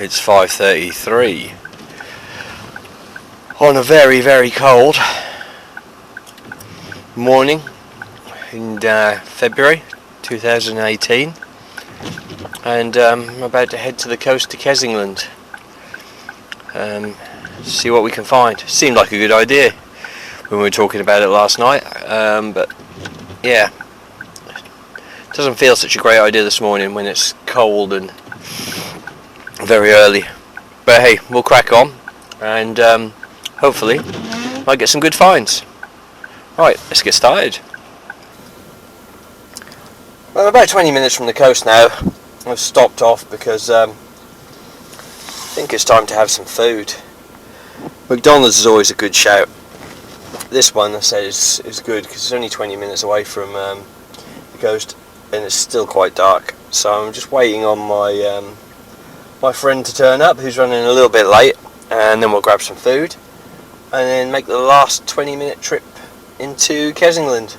It's 5:33 on a very, very cold morning in February 2018, and I'm about to head to the coast to Kessingland, see what we can find. Seemed like a good idea when we were talking about it last night, but yeah, it doesn't feel such a great idea this morning when it's cold and very early. But hey, we'll crack on, and hopefully might get some good finds. Right, let's get started. Well, I'm about 20 minutes from the coast now. I've stopped off because I think it's time to have some food. McDonald's is always a good shout. This one, I say, is good because it's only 20 minutes away from the coast and it's still quite dark. So I'm just waiting on my friend to turn up, who's running a little bit late, and then we'll grab some food and then make the last 20-minute trip into Kessingland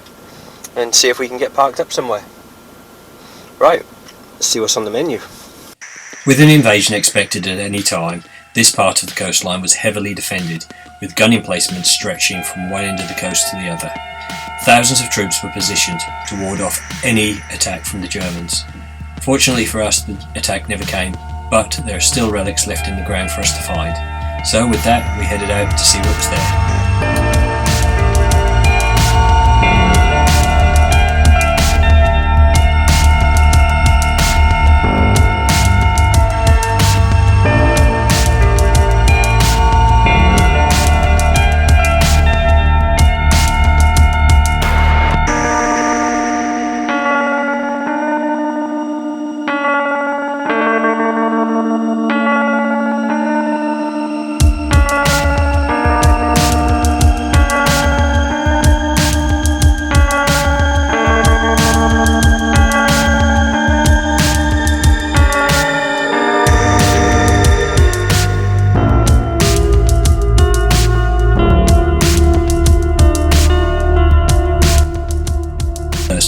and see if we can get parked up somewhere. Right, let's see what's on the menu. With an invasion expected at any time, this part of the coastline was heavily defended, with gun emplacements stretching from one end of the coast to the other. Thousands of troops were positioned to ward off any attack from the Germans. Fortunately for us, the attack never came, but there are still relics left in the ground for us to find. So with that, we headed out to see what was there.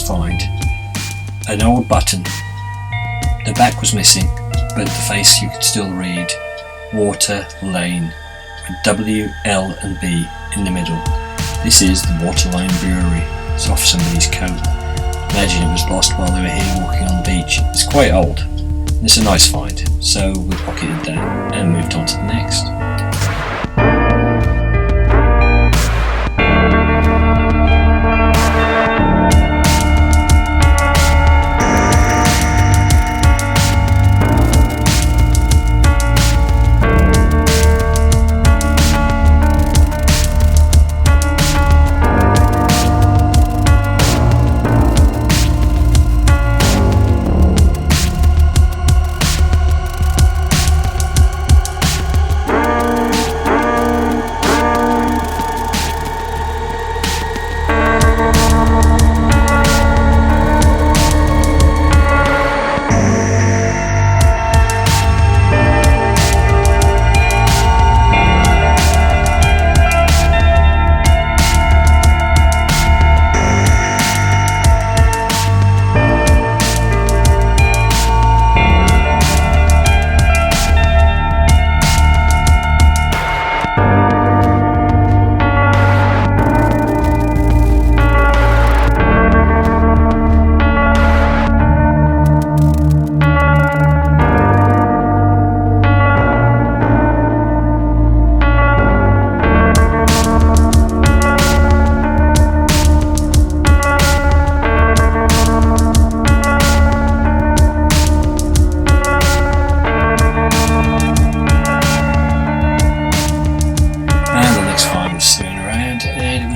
Find an old button. The back was missing, but the face you could still read. Water Lane, with W, L and B in the middle. This is the Water Lane Brewery. It's off somebody's coat. Imagine it was lost while they were here walking on the beach. It's quite old. It's a nice find, so we pocketed that and moved on to the next.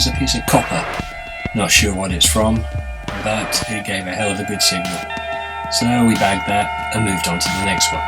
A piece of copper. Not sure what it's from, but it gave a hell of a good signal. So we bagged that and moved on to the next one.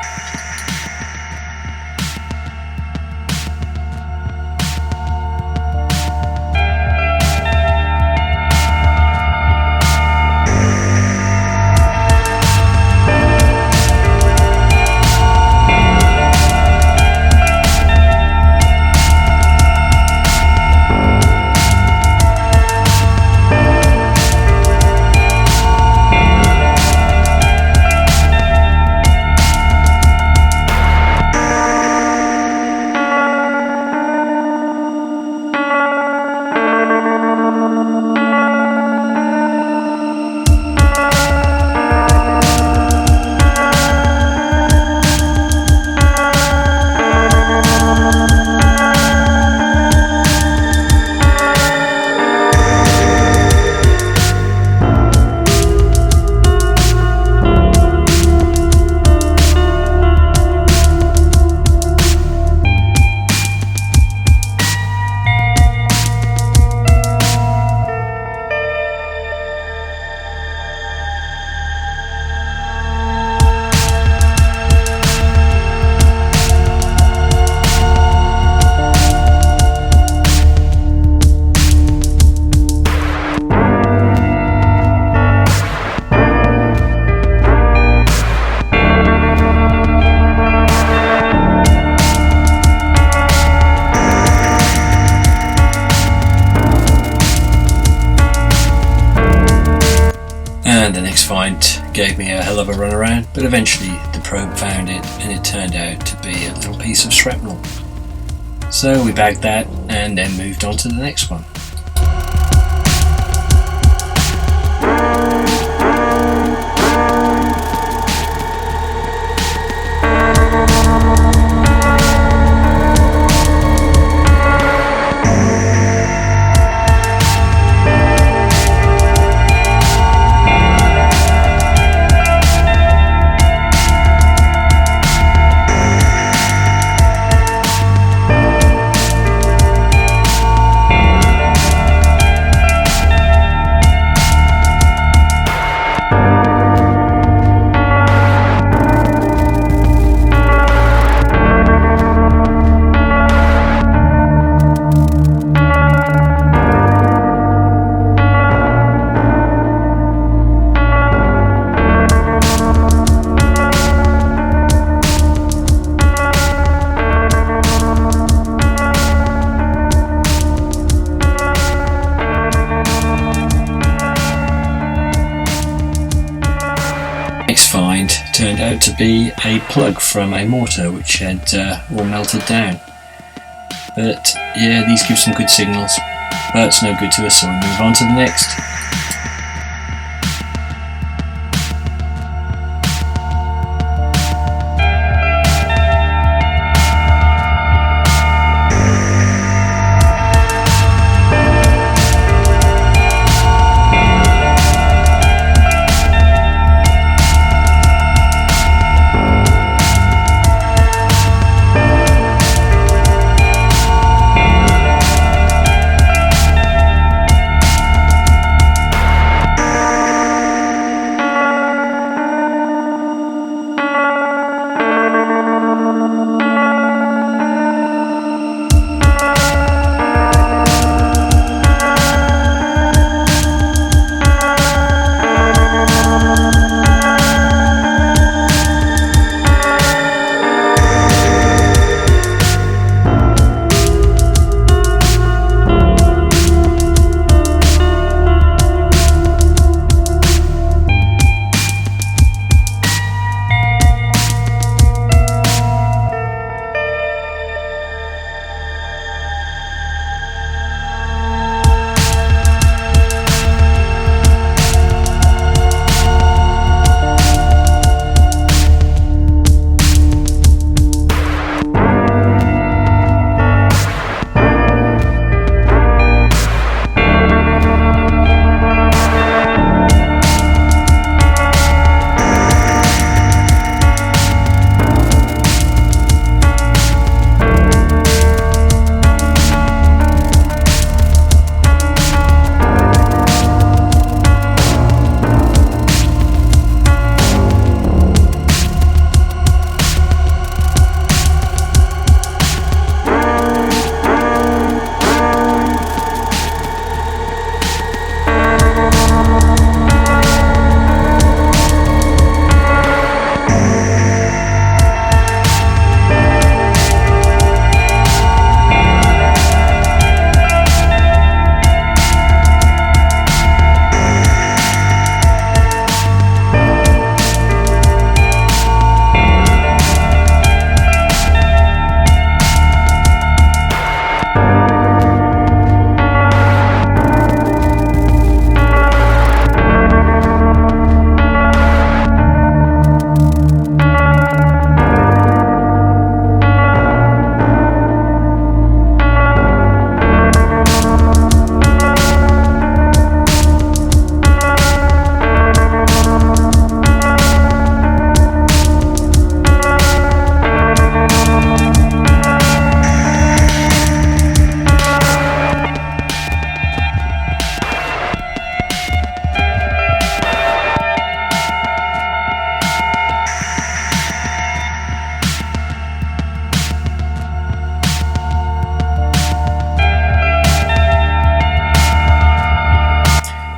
next find gave me a hell of a run around, but eventually the probe found it and it turned out to be a little piece of shrapnel. So we bagged that and then moved on to the next one. Next find turned out to be a plug from a mortar which had all melted down. But yeah, these give some good signals, but it's no good to us, so we move on to the next.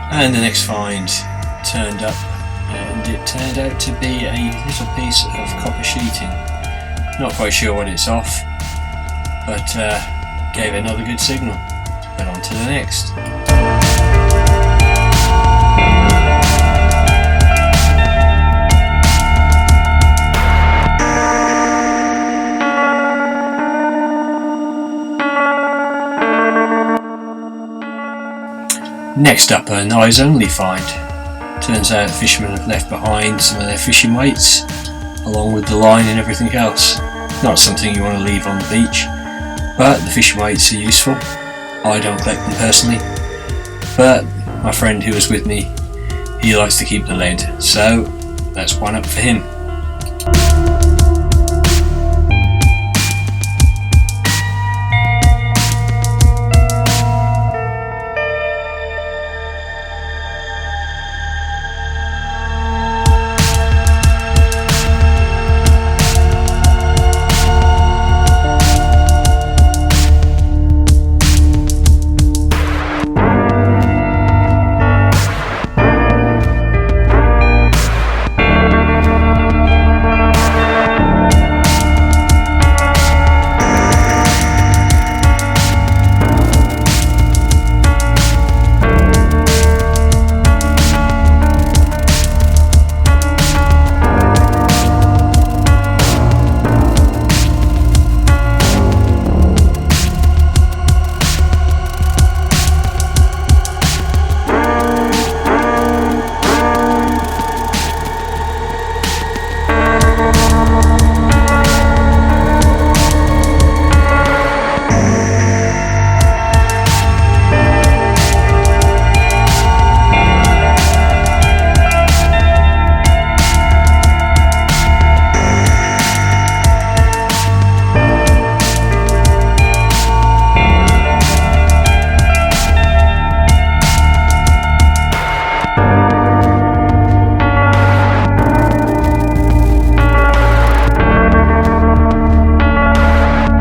And the next find turned up, and it turned out to be a little piece of copper sheeting. Not quite sure what it's off, but gave another good signal. But on to the next. Next up, an eyes only find. Turns out the fishermen have left behind some of their fishing weights, along with the line and everything else. Not something you want to leave on the beach, but the fishing weights are useful. I don't collect them personally, but my friend who was with me, he likes to keep the lead, so that's one up for him.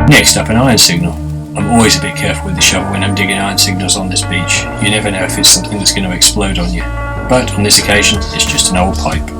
Next up, an iron signal. I'm always a bit careful with the shovel when I'm digging iron signals on this beach. You never know if it's something that's going to explode on you. But on this occasion, it's just an old pipe.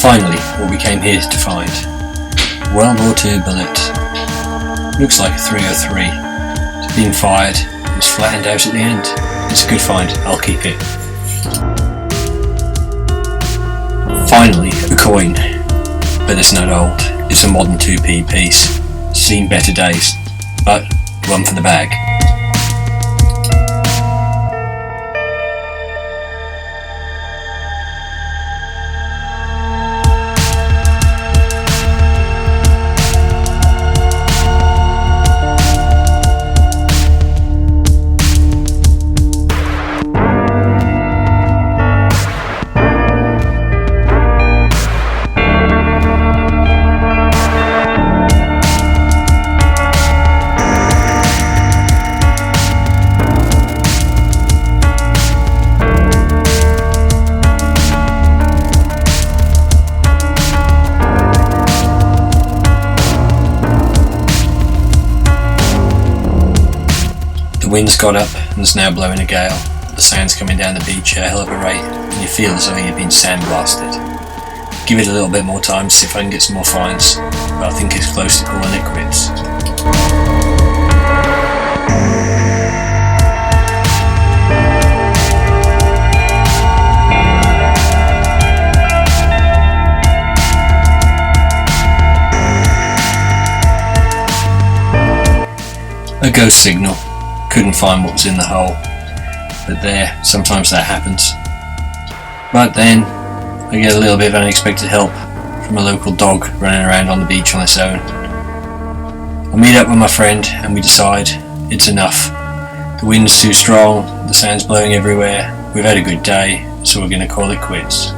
Finally, what we came here to find. World War II bullet. Looks like a 303. It's been fired, it's flattened out at the end. It's a good find, I'll keep it. Finally, a coin. But it's not old, it's a modern 2p piece. Seen better days, but one for the bag. The wind's got up and is now blowing a gale. The sand's coming down the beach at a hell of a rate and you feel as though you've been sandblasted. Give it a little bit more time to see if I can get some more finds, but I think it's close to calling it quits. A ghost signal. Couldn't find what was in the hole. But there, sometimes that happens. But then, I get a little bit of unexpected help from a local dog running around on the beach on its own. I meet up with my friend and we decide it's enough. The wind's too strong, the sand's blowing everywhere, we've had a good day, so we're going to call it quits.